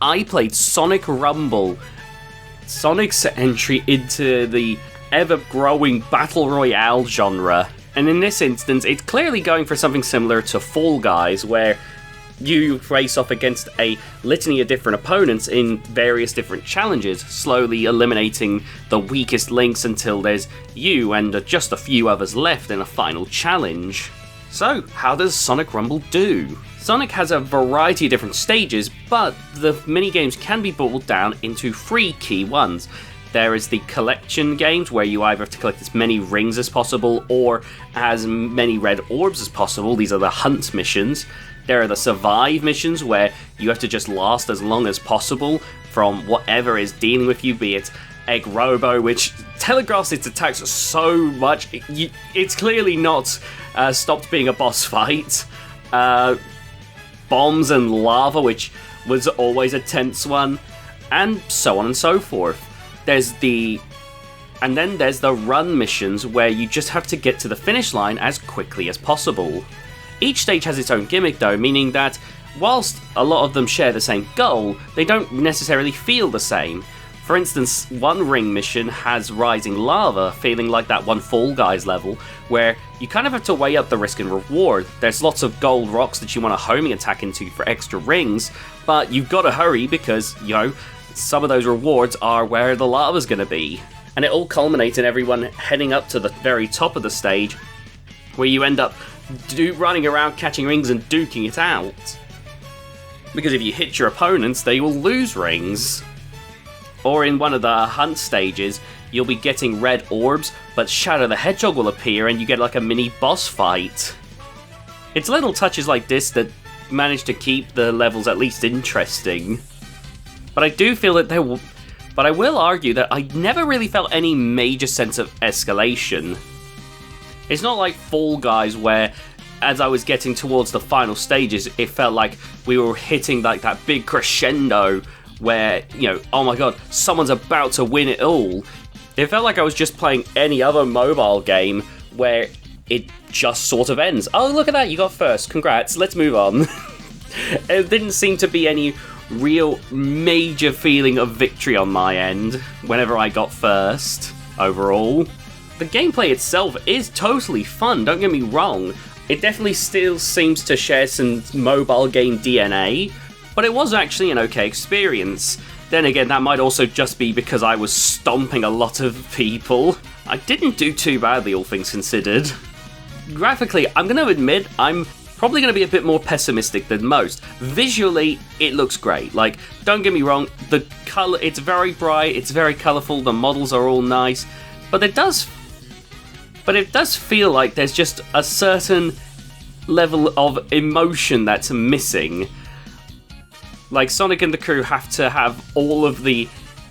I played Sonic Rumble, Sonic's entry into the ever-growing Battle Royale genre. And in this instance, it's clearly going for something similar to Fall Guys, where you race off against a litany of different opponents in various different challenges, slowly eliminating the weakest links until there's you and just a few others left in a final challenge. So, how does Sonic Rumble do? Sonic has a variety of different stages, but the minigames can be boiled down into 3 key ones. There is the collection games, where you either have to collect as many rings as possible or as many red orbs as possible. These are the hunt missions. There are the survive missions, where you have to just last as long as possible from whatever is dealing with you, be it Egg Robo, which telegraphs its attacks so much. It's clearly not stopped being a boss fight. Bombs and lava, which was always a tense one, and so on and so forth. There's the run missions, where you just have to get to the finish line as quickly as possible. Each stage has its own gimmick though, meaning that whilst a lot of them share the same goal, they don't necessarily feel the same. For instance, one ring mission has Rising Lava, feeling like that one Fall Guys level, where you kind of have to weigh up the risk and reward. There's lots of gold rocks that you want a homing attack into for extra rings, but you've got to hurry because, some of those rewards are where the lava's going to be. And it all culminates in everyone heading up to the very top of the stage, where you end up running around catching rings and duking it out. Because if you hit your opponents, they will lose rings. Or in one of the hunt stages, you'll be getting red orbs, but Shadow the Hedgehog will appear and you get like a mini boss fight. It's little touches like this that manage to keep the levels at least interesting. But I do feel that but I will argue that I never really felt any major sense of escalation. It's not like Fall Guys, where as I was getting towards the final stages, it felt like we were hitting like that big crescendo where, oh my god, someone's about to win it all. It felt like I was just playing any other mobile game where it just sort of ends. Oh, look at that, you got first, congrats, let's move on. It didn't seem to be any real major feeling of victory on my end whenever I got first, overall. The gameplay itself is totally fun, don't get me wrong. It definitely still seems to share some mobile game DNA, but it was actually an okay experience. Then again, that might also just be because I was stomping a lot of people. I didn't do too badly, all things considered. Graphically, I'm going to admit, I'm probably going to be a bit more pessimistic than most. Visually, it looks great. Like, don't get me wrong, the color, it's very bright, it's very colourful, the models are all nice, but it does feel like there's just a certain level of emotion that's missing. Like, Sonic and the crew have to have all of the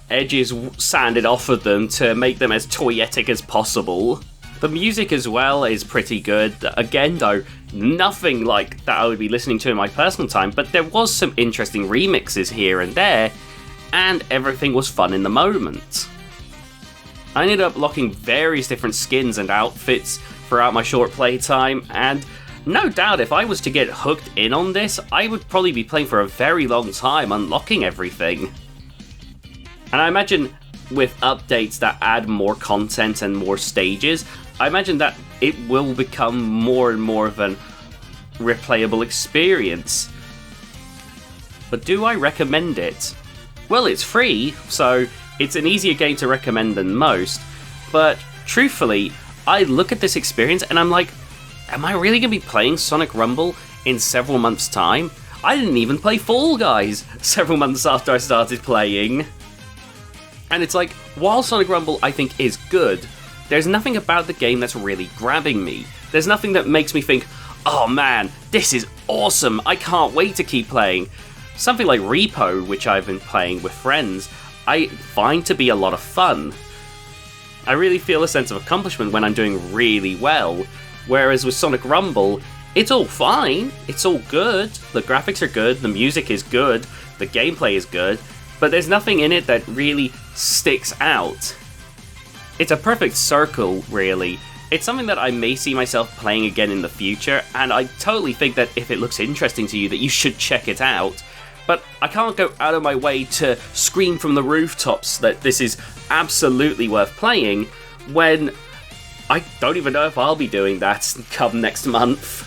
edges sanded off of them to make them as toyetic as possible. The music as well is pretty good. Again, though, nothing like that I would be listening to in my personal time, but there was some interesting remixes here and there, and everything was fun in the moment. I ended up locking various different skins and outfits throughout my short playtime, and no doubt if I was to get hooked in on this, I would probably be playing for a very long time unlocking everything. And I imagine with updates that add more content and more stages, I imagine that it will become more and more of an replayable experience. But do I recommend it? Well, it's free, so it's an easier game to recommend than most, but truthfully, I look at this experience and I'm like, am I really going to be playing Sonic Rumble in several months' time? I didn't even play Fall Guys several months after I started playing. And it's like, while Sonic Rumble I think is good, there's nothing about the game that's really grabbing me. There's nothing that makes me think, oh man, this is awesome, I can't wait to keep playing. Something like Repo, which I've been playing with friends, I find to be a lot of fun. I really feel a sense of accomplishment when I'm doing really well, whereas with Sonic Rumble, it's all fine, it's all good, the graphics are good, the music is good, the gameplay is good, but there's nothing in it that really sticks out. It's a perfect circle, really. It's something that I may see myself playing again in the future, and I totally think that if it looks interesting to you, that you should check it out. but I can't go out of my way to scream from the rooftops that this is absolutely worth playing when I don't even know if I'll be doing that come next month.